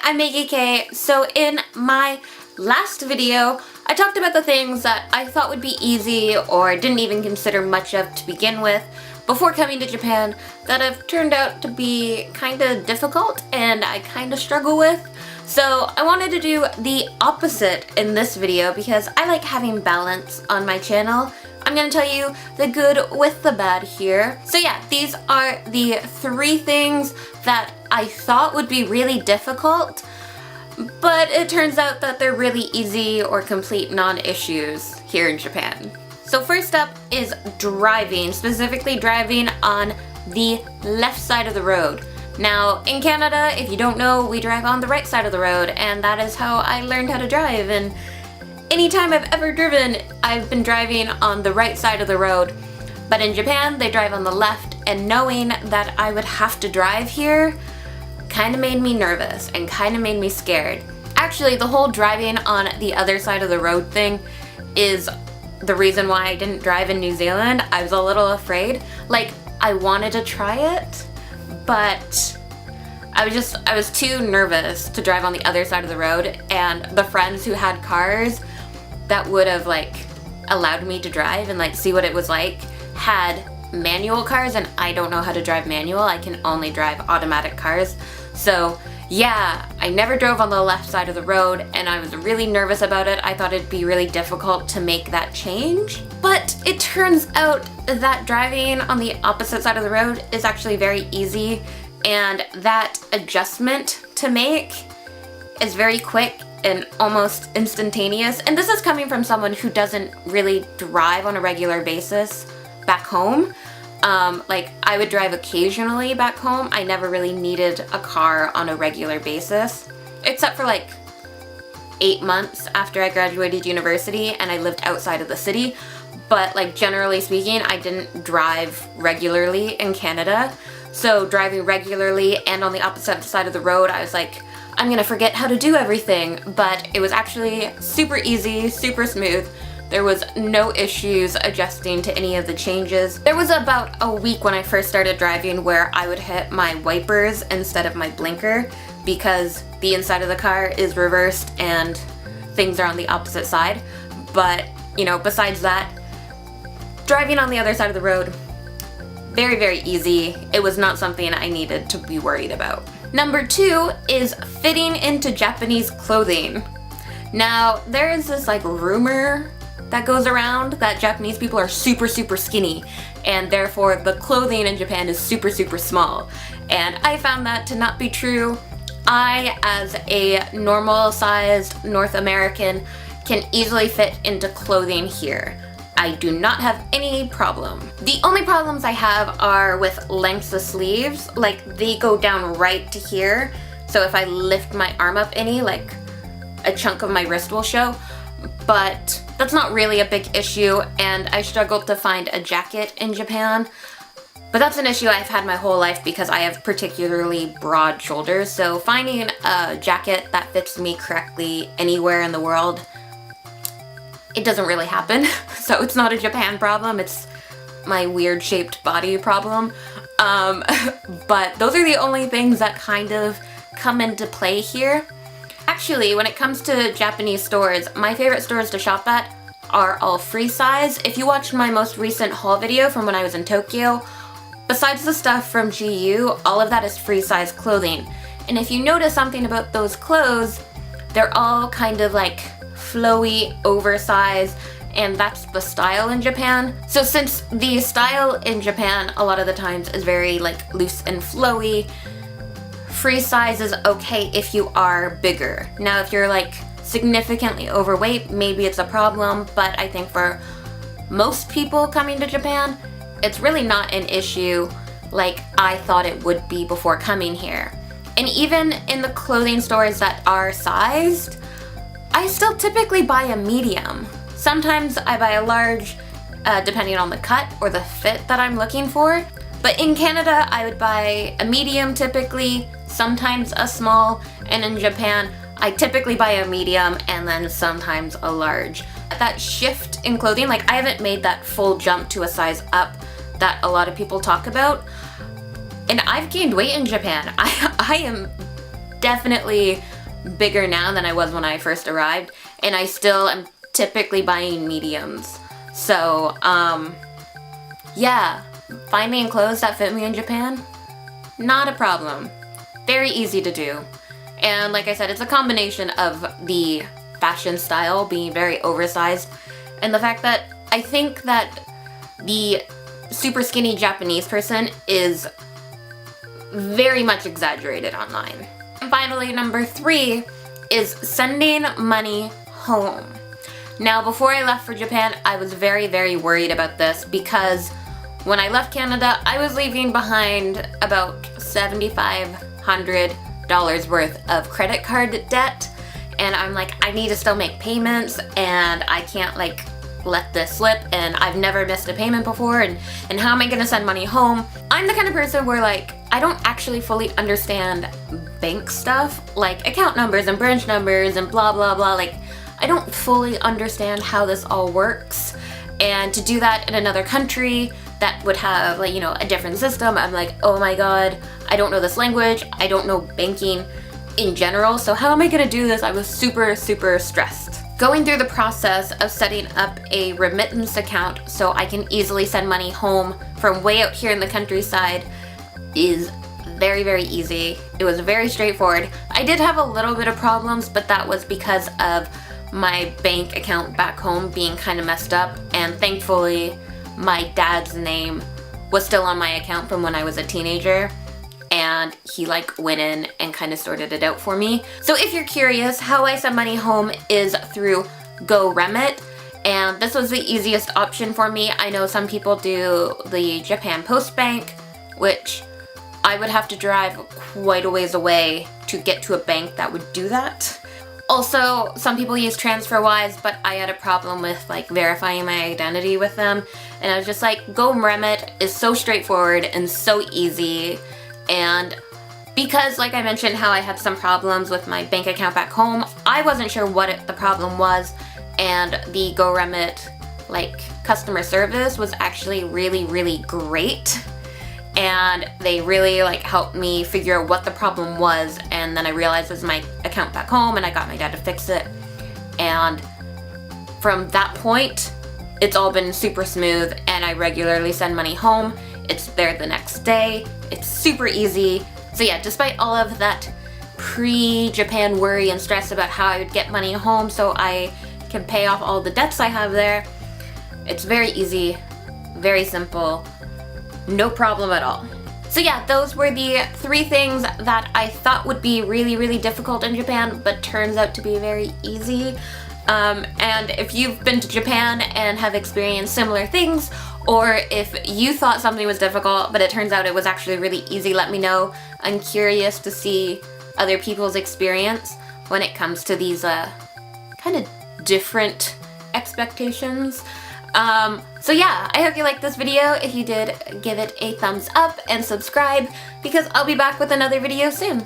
I'm Meggie Kay. So in my last video, I talked about the things that I thought would be easy or didn't even consider much of to begin with before coming to Japan that have turned out to be kind of difficult and I kind of struggle with. So I wanted to do the opposite in this video because I like having balance on my channel. I'm gonna tell you the good with the bad here. So yeah, these are the 3 things that I thought would be really difficult, but it turns out that they're really easy or complete non-issues here in Japan. So first up is driving, specifically driving on the left side of the road. Now, in Canada, if you don't know, we drive on the right side of the road, and that is how I learned how to drive. And anytime I've ever driven, I've been driving on the right side of the road. But in Japan, they drive on the left, and knowing that I would have to drive here kind of made me nervous and kind of made me scared. Actually, the whole driving on the other side of the road thing is the reason why I didn't drive in New Zealand. I was a little afraid. Like, I wanted to try it, but I was too nervous to drive on the other side of the road, and the friends who had cars that would have like allowed me to drive and like see what it was like had manual cars, and I don't know how to drive manual. I can only drive automatic cars. So yeah, I never drove on the left side of the road and I was really nervous about it. I thought it'd be really difficult to make that change. But it turns out that driving on the opposite side of the road is actually very easy, and that adjustment to make is very quick and almost instantaneous. And this is coming from someone who doesn't really drive on a regular basis back home. Like, I would drive occasionally back home. I never really needed a car on a regular basis, except for like 8 months after I graduated university and I lived outside of the city. But like, generally speaking, I didn't drive regularly in Canada. So driving regularly and on the opposite side of the road, I was like, I'm gonna forget how to do everything. But it was actually super easy, super smooth. There was no issues adjusting to any of the changes. There was about a week when I first started driving where I would hit my wipers instead of my blinker because the inside of the car is reversed and things are on the opposite side. But, you know, besides that, driving on the other side of the road, very, very easy. It was not something I needed to be worried about. Number 2 is fitting into Japanese clothing. Now, there is this like rumor that goes around that Japanese people are super, super skinny, and therefore the clothing in Japan is super, super small. And I found that to not be true. I, as a normal-sized North American, can easily fit into clothing here. I do not have any problem. The only problems I have are with lengths of sleeves. Like, they go down right to here, so if I lift my arm up any, like, a chunk of my wrist will show. But that's not really a big issue, and I struggled to find a jacket in Japan. But that's an issue I've had my whole life because I have particularly broad shoulders, so finding a jacket that fits me correctly anywhere in the world, it doesn't really happen. So it's not a Japan problem, it's my weird shaped body problem. But those are the only things that kind of come into play here. Actually, when it comes to Japanese stores, my favorite stores to shop at are all free size. If you watched my most recent haul video from when I was in Tokyo, besides the stuff from GU, all of that is free size clothing. And if you notice something about those clothes, they're all kind of like flowy, oversized, and that's the style in Japan. So since the style in Japan a lot of the times is very like loose and flowy, free size is okay if you are bigger. Now, if you're like significantly overweight, maybe it's a problem, but I think for most people coming to Japan, it's really not an issue like I thought it would be before coming here. And even in the clothing stores that are sized, I still typically buy a medium. Sometimes I buy a large, depending on the cut or the fit that I'm looking for. But in Canada, I would buy a medium typically, sometimes a small, and in Japan, I typically buy a medium and then sometimes a large. That shift in clothing, like, I haven't made that full jump to a size up that a lot of people talk about. And I've gained weight in Japan. I am definitely bigger now than I was when I first arrived, and I still am typically buying mediums. So, yeah, finding clothes that fit me in Japan, not a problem. Very easy to do. And like I said, it's a combination of the fashion style being very oversized and the fact that I think that the super skinny Japanese person is very much exaggerated online. And finally, number 3 is sending money home. Now, before I left for Japan, I was very, very worried about this because when I left Canada, I was leaving behind about $7,500 worth of credit card debt, and I'm like, I need to still make payments, and I can't like let this slip, and I've never missed a payment before, and how am I gonna send money home? I'm the kind of person where like, I don't actually fully understand bank stuff, like account numbers and branch numbers and blah blah blah, like I don't fully understand how this all works, and to do that in another country that would have like, you know, a different system, I'm like, oh my god, I don't know this language, I don't know banking in general, so how am I gonna do this? I was super stressed. Going through the process of setting up a remittance account so I can easily send money home from way out here in the countryside is very easy. It was very straightforward. I did have a little bit of problems, but that was because of my bank account back home being kind of messed up, and thankfully my dad's name was still on my account from when I was a teenager, and he like went in and kind of sorted it out for me. So if you're curious, how I send money home is through GoRemit, and this was the easiest option for me. I know some people do the Japan Post Bank, which I would have to drive quite a ways away to get to a bank that would do that. Also, some people use TransferWise, but I had a problem with like verifying my identity with them, and I was just like, GoRemit is so straightforward and so easy. And because, like I mentioned, how I had some problems with my bank account back home, I wasn't sure what the problem was, and the GoRemit like customer service was actually really great. And they really like helped me figure out what the problem was, and then I realized it was my account back home, and I got my dad to fix it. And from that point, it's all been super smooth, and I regularly send money home. It's there the next day. It's super easy. So yeah, despite all of that pre-Japan worry and stress about how I would get money home so I can pay off all the debts I have there, it's very easy, very simple. No problem at all. So yeah, those were the 3 things that I thought would be really difficult in Japan, but turns out to be very easy. And if you've been to Japan and have experienced similar things, or if you thought something was difficult but it turns out it was actually really easy, let me know. I'm curious to see other people's experience when it comes to these kind of different expectations. So yeah, I hope you liked this video. If you did, give it a thumbs up and subscribe, because I'll be back with another video soon.